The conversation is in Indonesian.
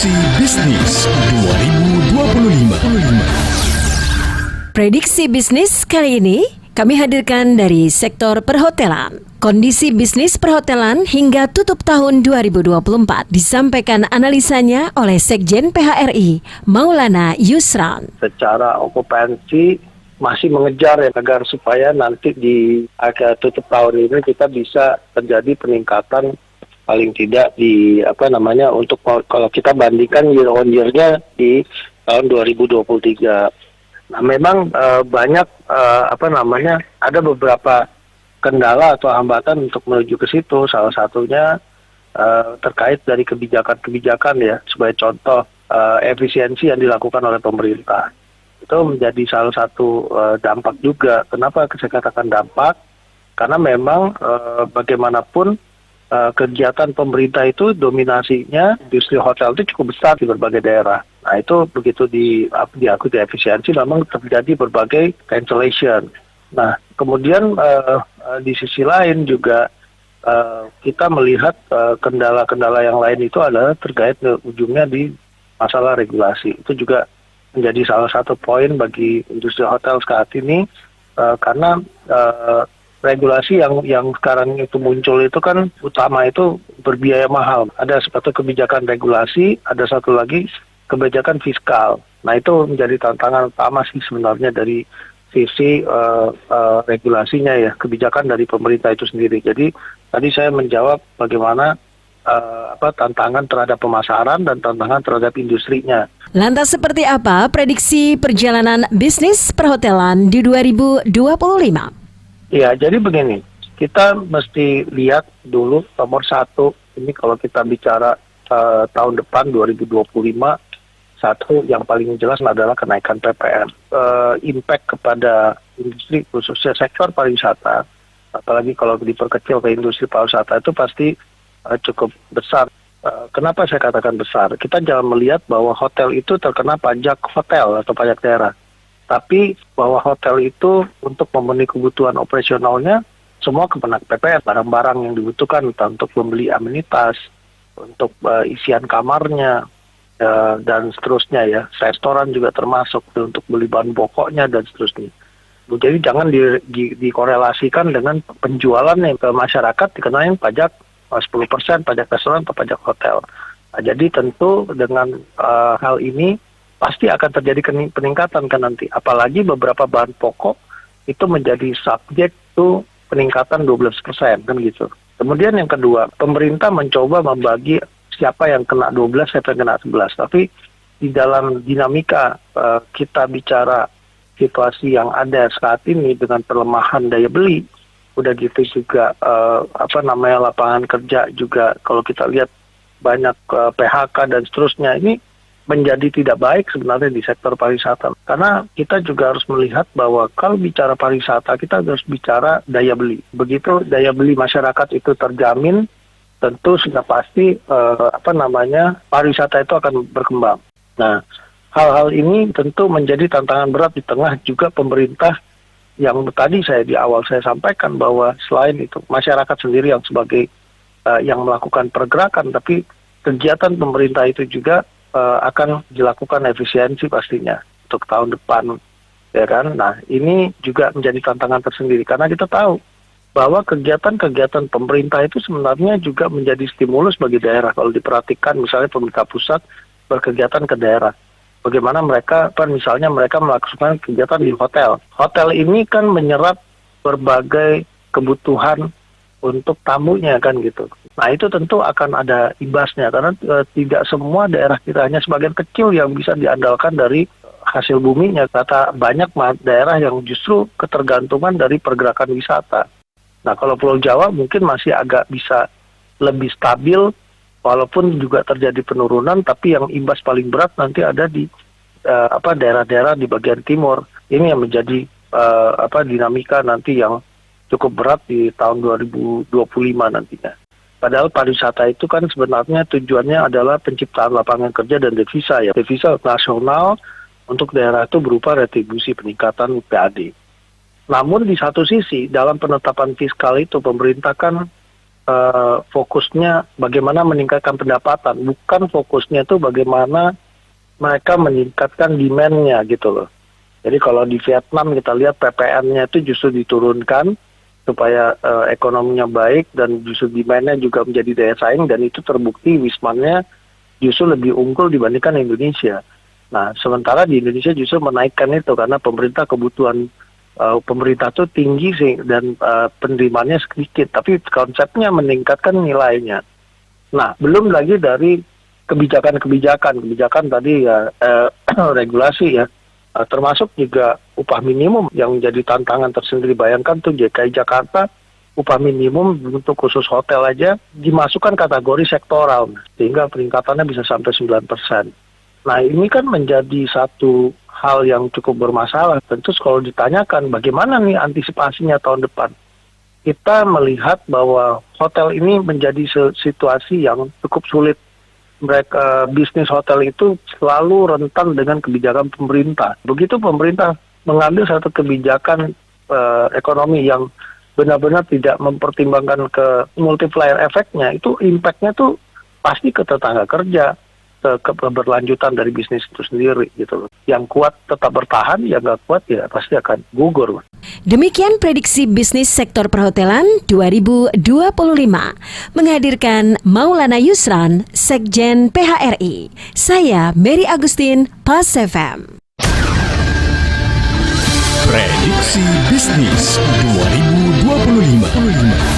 Prediksi Bisnis 2025. Prediksi bisnis kali ini kami hadirkan dari sektor perhotelan. Kondisi bisnis perhotelan hingga tutup tahun 2024 disampaikan analisanya oleh Sekjen PHRI, Maulana Yusran. Secara okupansi masih mengejar ya agar supaya nanti di akhir tutup tahun ini kita bisa terjadi peningkatan paling tidak di untuk kalau kita bandingkan year on year-nya di tahun 2023. Nah, memang banyak ada beberapa kendala atau hambatan untuk menuju ke situ. Salah satunya terkait dari kebijakan-kebijakan ya, sebagai contoh efisiensi yang dilakukan oleh pemerintah. Itu menjadi salah satu dampak juga. Kenapa saya katakan dampak? Karena memang bagaimanapun kegiatan pemerintah itu dominasinya industri hotel itu cukup besar di berbagai daerah. Nah itu begitu diakui efisiensi memang terjadi berbagai cancellation. Nah kemudian di sisi lain juga kita melihat kendala-kendala yang lain itu adalah terkait ujungnya di masalah regulasi. Itu juga menjadi salah satu poin bagi industri hotel saat ini karena regulasi yang sekarang itu muncul itu kan utama itu berbiaya mahal. Ada satu kebijakan regulasi, ada satu lagi kebijakan fiskal. Nah itu menjadi tantangan utama sih sebenarnya dari sisi regulasinya ya, kebijakan dari pemerintah itu sendiri. Jadi tadi saya menjawab bagaimana tantangan terhadap pemasaran dan tantangan terhadap industrinya. Lantas seperti apa prediksi perjalanan bisnis perhotelan di 2025? Ya, jadi begini, kita mesti lihat dulu nomor satu, ini kalau kita bicara tahun depan 2025, satu yang paling jelas adalah kenaikan PPN. Impact kepada industri khususnya sektor pariwisata, apalagi kalau diperkecil ke industri pariwisata itu pasti cukup besar. Kenapa saya katakan besar? Kita jangan melihat bahwa hotel itu terkena pajak hotel atau pajak daerah. Tapi bahwa hotel itu untuk memenuhi kebutuhan operasionalnya semua kena PPN, barang-barang yang dibutuhkan entah untuk membeli amenitas, untuk isian kamarnya, dan seterusnya ya. Restoran juga termasuk untuk beli bahan pokoknya dan seterusnya. Jadi jangan dikorelasikan dengan penjualan yang ke masyarakat dikenain pajak 10% pajak restoran atau pajak hotel. Nah, jadi tentu dengan hal ini pasti akan terjadi peningkatan kan nanti. Apalagi beberapa bahan pokok itu menjadi subjek to peningkatan 12% kan gitu. Kemudian yang kedua, pemerintah mencoba membagi siapa yang kena 12, siapa yang kena 11. Tapi di dalam dinamika kita bicara situasi yang ada saat ini dengan pelemahan daya beli, udah gitu juga lapangan kerja juga kalau kita lihat banyak PHK dan seterusnya, ini menjadi tidak baik sebenarnya di sektor pariwisata. Karena kita juga harus melihat bahwa kalau bicara pariwisata, kita harus bicara daya beli. Begitu daya beli masyarakat itu terjamin, tentu sudah pasti pariwisata itu akan berkembang. Nah, hal-hal ini tentu menjadi tantangan berat di tengah juga pemerintah yang tadi di awal saya sampaikan bahwa selain itu masyarakat sendiri yang sebagai yang melakukan pergerakan, tapi kegiatan pemerintah itu juga akan dilakukan efisiensi pastinya untuk tahun depan, ya kan? Nah, ini juga menjadi tantangan tersendiri karena kita tahu bahwa kegiatan-kegiatan pemerintah itu sebenarnya juga menjadi stimulus bagi daerah. Kalau diperhatikan misalnya pemerintah pusat berkegiatan ke daerah, bagaimana mereka melakukan kegiatan di hotel. Hotel ini kan menyerap berbagai kebutuhan untuk tamunya kan gitu. Nah itu tentu akan ada imbasnya karena tidak semua daerah kita, hanya sebagian kecil yang bisa diandalkan dari hasil buminya. Kata banyak daerah yang justru ketergantungan dari pergerakan wisata. Nah kalau Pulau Jawa mungkin masih agak bisa lebih stabil walaupun juga terjadi penurunan, tapi yang imbas paling berat nanti ada di daerah-daerah di bagian timur. Ini yang menjadi dinamika nanti yang cukup berat di tahun 2025 nantinya. Padahal pariwisata itu kan sebenarnya tujuannya adalah penciptaan lapangan kerja dan devisa ya. Devisa nasional untuk daerah itu berupa retribusi peningkatan PAD. Namun di satu sisi dalam penetapan fiskal itu pemerintah kan fokusnya bagaimana meningkatkan pendapatan, bukan fokusnya itu bagaimana mereka meningkatkan demand-nya gitu loh. Jadi kalau di Vietnam kita lihat PPN-nya itu justru diturunkan supaya ekonominya baik dan justru demand-nya juga menjadi daya saing, dan itu terbukti Wisman-nya justru lebih unggul dibandingkan Indonesia. Nah, sementara di Indonesia justru menaikkan itu karena kebutuhan pemerintah itu tinggi sih dan penerimaannya sedikit, tapi konsepnya meningkatkan nilainya. Nah, belum lagi dari kebijakan tadi ya, regulasi ya, termasuk juga upah minimum yang menjadi tantangan tersendiri. Bayangkan tuh DKI Jakarta upah minimum untuk khusus hotel aja dimasukkan kategori sektoral sehingga peningkatannya bisa sampai 9%. Nah, ini kan menjadi satu hal yang cukup bermasalah. Tentu kalau ditanyakan bagaimana nih antisipasinya tahun depan, kita melihat bahwa hotel ini menjadi situasi yang cukup sulit. Mereka bisnis hotel itu selalu rentan dengan kebijakan pemerintah. Begitu pemerintah mengambil satu kebijakan ekonomi yang benar-benar tidak mempertimbangkan ke multiplier efeknya, itu impact-nya tuh pasti ke tenaga kerja, ke keberlanjutan dari bisnis itu sendiri gitu loh. Yang kuat tetap bertahan, yang nggak kuat ya pasti akan gugur. Demikian prediksi bisnis sektor perhotelan 2025 menghadirkan Maulana Yusran, Sekjen PHRI. Saya Mary Agustin, Pas FM. Prediksi bisnis 2025.